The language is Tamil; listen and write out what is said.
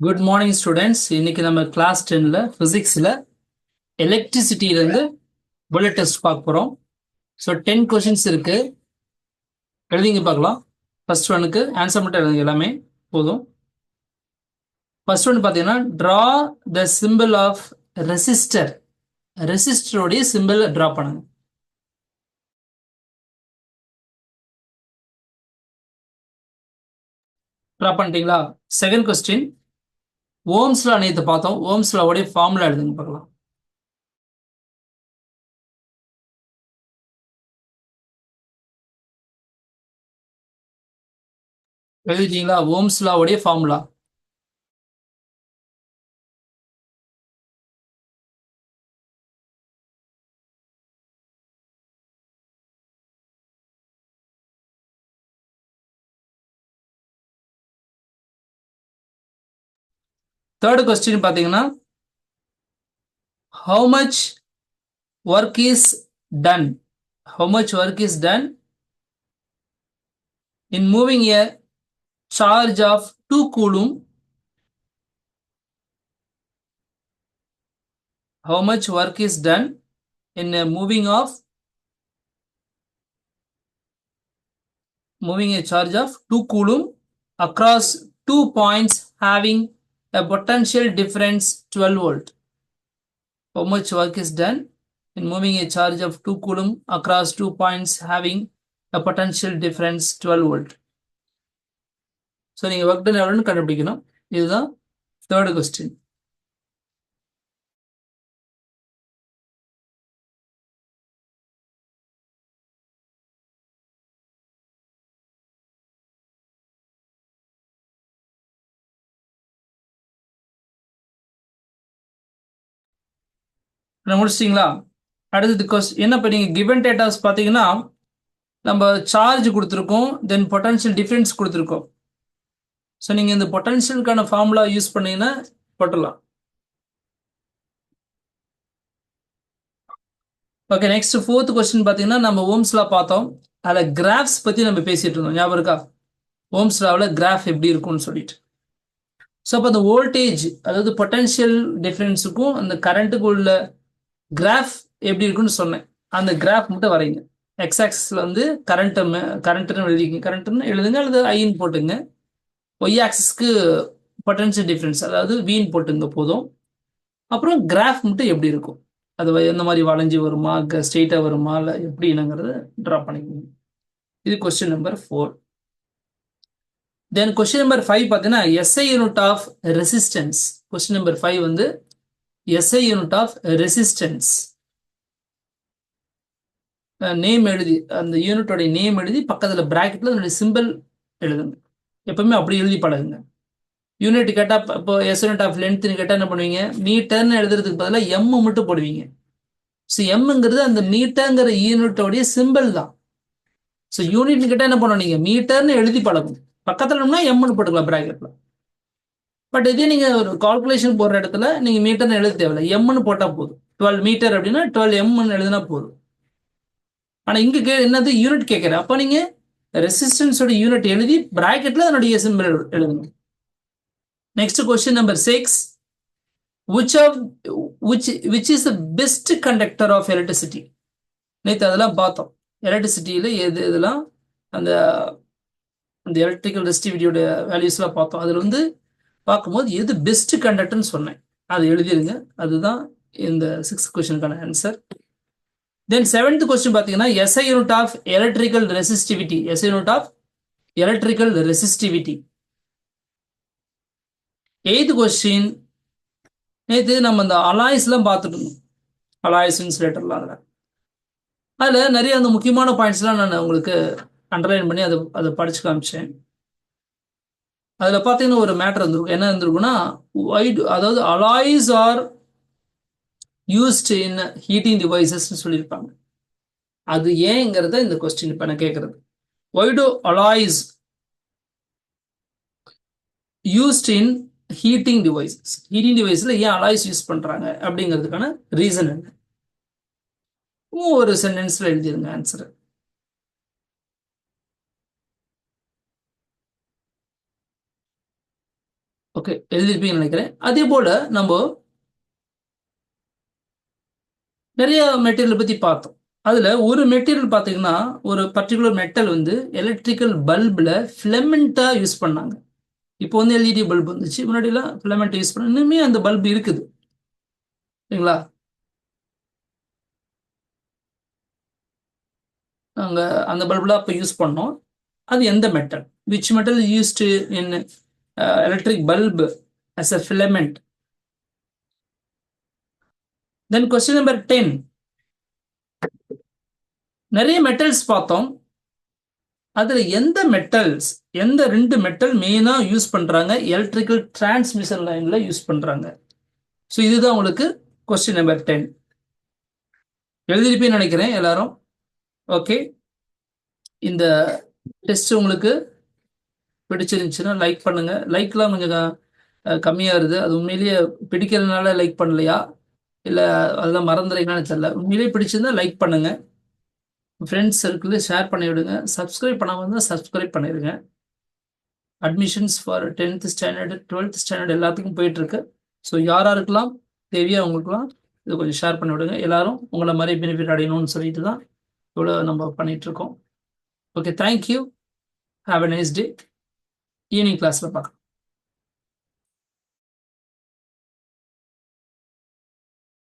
Good morning students. இன்னைக்கு நம்ம கிளாஸ் 10ல பிசிக்ஸ்ல எலக்ட்ரிசிட்டியிலேருந்து புல்லட் டெஸ்ட் பார்க்க போகிறோம். ஸோ 10 கொஷின்ஸ் இருக்கு, எழுதிங்க பார்க்கலாம். ஃபர்ஸ்ட் ஒனுக்கு ஆன்சர் மட்டும் எழுதுங்க, எல்லாமே போதும். ஃபர்ஸ்ட் ஒன் பார்த்தீங்கன்னா draw the symbol of resistor. ரெசிஸ்டருடைய சிம்பிள் ட்ரா பண்ணுங்க. ட்ரா பண்ணிட்டீங்களா? செகண்ட் கொஸ்டின், ஓம்ஸ்லா நேற்று பார்த்தோம். ஓம்ஸ்லாவுடைய ஃபார்முலா எழுதுங்க பார்க்கலாம். எழுதிட்டீங்களா? ஓம்ஸ்லாவுடைய ஃபார்முலா தேர்ட் கொஸ்டின் பார்த்தீங்கன்னா how much work is done. How much work is done in moving a charge of 2 coulomb? How much work is done in moving a charge of 2 coulomb across 2 points having a potential difference 12 volt? How much work is done in moving a charge of 2 coulomb across 2 points having a potential difference 12 volt? So நீங்கள் ஒர்க் டன் எவ்வளோன்னு கண்டுபிடிக்கணும். இதுதான் தேர்டு கொஸ்டின். முடிச்சிட்டிங்களா? அடுத்தது என்ன இப்போ நீங்கள் கிவன் டேட்டாஸ் பார்த்தீங்கன்னா நம்ம சார்ஜ் கொடுத்துருக்கோம், தென் பொட்டன்ஷியல் டிஃபரன்ஸ் கொடுத்துருக்கோம். ஸோ நீங்கள் இந்த பொட்டன்ஷியலுக்கான ஃபார்முலா யூஸ் பண்ணீங்கன்னா போட்டலாம். ஓகே, நெக்ஸ்ட் ஃபோர்த் கொஸ்டின் பார்த்தீங்கன்னா நம்ம ஓம்ஸ்லா பார்த்தோம். அதில் கிராஃப்ஸ் பற்றி நம்ம பேசிட்டு இருந்தோம், ஞாபகம் இருக்கா? ஓம்ஸ்லாவில் கிராஃப் எப்படி இருக்கும்னு சொல்லிட்டு. ஸோ அப்போ அந்த வோல்டேஜ், அதாவது பொட்டன்ஷியல் டிஃபரன்ஸுக்கும் அந்த கரண்ட்டுக்கு உள்ள கிராஃப் எப்படி இருக்குன்னு சொன்னேன். அந்த கிராஃப் மட்டும் வரைங்க. எக்ஸ் ஆக்சிஸில் வந்து கரண்ட்டுன்னு எழுதிங்க, கரண்ட்டுன்னு எழுதுங்க, அல்லது ஐன்னு போட்டுங்க. ஒய் ஆக்சிஸ்க்கு பொட்டன்ஷியல் டிஃபரன்ஸ், அதாவது வீன் போட்டுங்க போதும். அப்புறம் கிராஃப் மட்டும் எப்படி இருக்கும், அது எந்த மாதிரி வளைஞ்சி வருமா, ஸ்ட்ரெயிட்டாக வருமா, இல்லை எப்படிங்கிறத ட்ரா பண்ணிக்கோங்க. இது question number 4. Then question number 5 பார்த்தீங்கன்னா SI unit of resistance. Question number 5 வந்து SI unit of resistance. Name எழுதி, அந்த யூனிட்டோடைய நேம் எழுதி பக்கத்தில் பிராக்கெட்டில் அதனுடைய சிம்பிள் எழுதுங்க. எப்பவுமே அப்படி எழுதி பழகுங்க. யூனிட் கேட்டால், இப்போ எஸ் யூனிட் ஆஃப் லென்த்னு கேட்டால் என்ன பண்ணுவீங்க, மீட்டர்னு எழுதுறதுக்கு பதிலாக எம் மட்டும் போடுவீங்க. ஸோ எம்ங்கிறது அந்த மீட்டருங்கிற யூனிட்டோடைய சிம்பிள் தான். ஸோ யூனிட்னு கேட்டால் என்ன பண்ணணும், நீங்கள் மீட்டர்னு எழுதி பழகும். பக்கத்துலனா எம்னு போட்டுக்கலாம் பிராக்கெட்டில். பட் இதே நீங்கள் ஒரு கால்குலேஷன் போடுற இடத்துல நீங்கள் மீட்டர்னு எழுத தேவையில்லை, எம்னு போட்டால் போதும். 12 மீட்டர் அப்படின்னா 12 எம்னு எழுதினா போதும். ஆனால் இங்கே என்னது யூனிட் கேட்குறேன், அப்போ நீங்கள் ரெசிஸ்டன்ஸோட யூனிட் எழுதி பிராக்கெட்டில் அதனுடைய சிம்பிள் எழுதுங்க. Next question number 6. Which is the best conductor of electricity? நேற்று அதெல்லாம் பார்த்தோம். எலக்ட்ரிசிட்டியில் இதெல்லாம் அந்த எலக்ட்ரிக்கல் ரெசிஸ்டிவிட்டியோட வேல்யூஸ்லாம் பார்த்தோம். அதில் வந்து பார்க்கும்போது எது பெஸ்ட் கண்டக்டர்னு சொன்னேன், அதை எழுதிருங்க. அதுதான் இந்த 6th கொஸ்டினுக்கான ஆன்சர். தென் 7th கொஸ்டின் பார்த்தீங்கன்னா SI unit of electrical resistivity. SI unit of electrical resistivity. 8th question, நேற்று நம்ம இந்த அலாய்ஸ்லாம் பார்த்துட்டு இருந்தோம், அலாய்ஸ் இன்சுலேட்டர்லாம். அதில் நிறைய அந்த முக்கியமான பாயிண்ட்ஸ்லாம் நான் உங்களுக்கு அண்டர்லைன் பண்ணி அதை படிச்சு காமிச்சேன். அதில் பார்த்தீங்கன்னா ஒரு மேட்டர் இருந்திருக்கும். என்ன இருந்திருக்குன்னா, அதாவது alloys are used in heating டிவைசஸ்ன்னு சொல்லியிருப்பாங்க. அது ஏங்கிறத இந்த கொஸ்டின் இப்போ நான் கேட்குறது. Why do alloys used in heating devices? Heating டிவைஸில் ஏன் அலாய்ஸ் யூஸ் பண்ணுறாங்க அப்படிங்கிறதுக்கான ரீசன் என்ன? ஒரு சென்டென்ஸில் எழுதிருங்க ஆன்சர். ஓகே, எழுதிருப்பீங்கன்னு நினைக்கிறேன். அதே போல நம்ம நிறைய மெட்டீரியல் பத்தி பார்த்தோம். அதுல ஒரு மெட்டீரியல் பார்த்தீங்கன்னா, ஒரு பர்ட்டிகுலர் மெட்டல் வந்து எலக்ட்ரிக்கல் பல்புல ஃபிலமெண்டா யூஸ் பண்ணாங்க. இப்போ வந்து எல்இடி பல்ப் வந்துச்சு. முன்னாடிலாம் ஃபிலமெண்ட் யூஸ் பண்ண இன்னுமே அந்த பல்ப் இருக்குது. சரிங்களா? நாங்க அந்த பல்புலாம் அப்போ யூஸ் பண்ணோம். அது எந்த metal? Which metal used in electric bulb as a filament? Then question number 10. நிறைய மெட்டல்ஸ் பார்த்தோம். அதுல எந்த ரெண்டு மெட்டல் மெயினா யூஸ் பண்றாங்க எலக்ட்ரிக்கல் டிரான்ஸ்மிஷன் லைன்ல யூஸ் பண்றாங்க? ஸோ இதுதான் உங்களுக்கு கொஸ்டின் நம்பர் 10. எழுதிருப்பேன்னு நினைக்கிறேன் எல்லாரும். ஓகே, இந்த டெஸ்ட் உங்களுக்கு பிடிச்சிருந்துச்சுன்னா லைக் பண்ணுங்க. லைக்லாம் கொஞ்சம் கம்மியா இருது. அது உண்மையிலேயே பிடிக்கிறதுனால லைக் பண்ணலையா, இல்ல அதெல்லாம் மறந்துறீங்கன்னு தெரியல. உண்மையிலேயே பிடிச்சிருந்தா லைக் பண்ணுங்க. ஃப்ரெண்ட்ஸ் சர்க்கிளில் ஷேர் பண்ணி விடுங்க. சப்ஸ்கிரைப் பண்ணாமல் இருந்தால் சப்ஸ்கிரைப் பண்ணிடுங்க. Admissions for 10th standard 12th standard எல்லாத்துக்கும் போயிட்டு இருக்கு. ஸோ யாராருக்கெல்லாம் தேவையோ அவங்களுக்குலாம் இது கொஞ்சம் ஷேர் பண்ணி விடுங்க. எல்லாரும் உங்களை மாதிரி பெனிஃபிட் அடையணும்னு சொல்லிட்டு தான் இவ்வளோ நம்ம பண்ணிட்டு இருக்கோம். Okay, thank you. Have a nice day. Evening கிளாஸில் பார்க்கலாம்.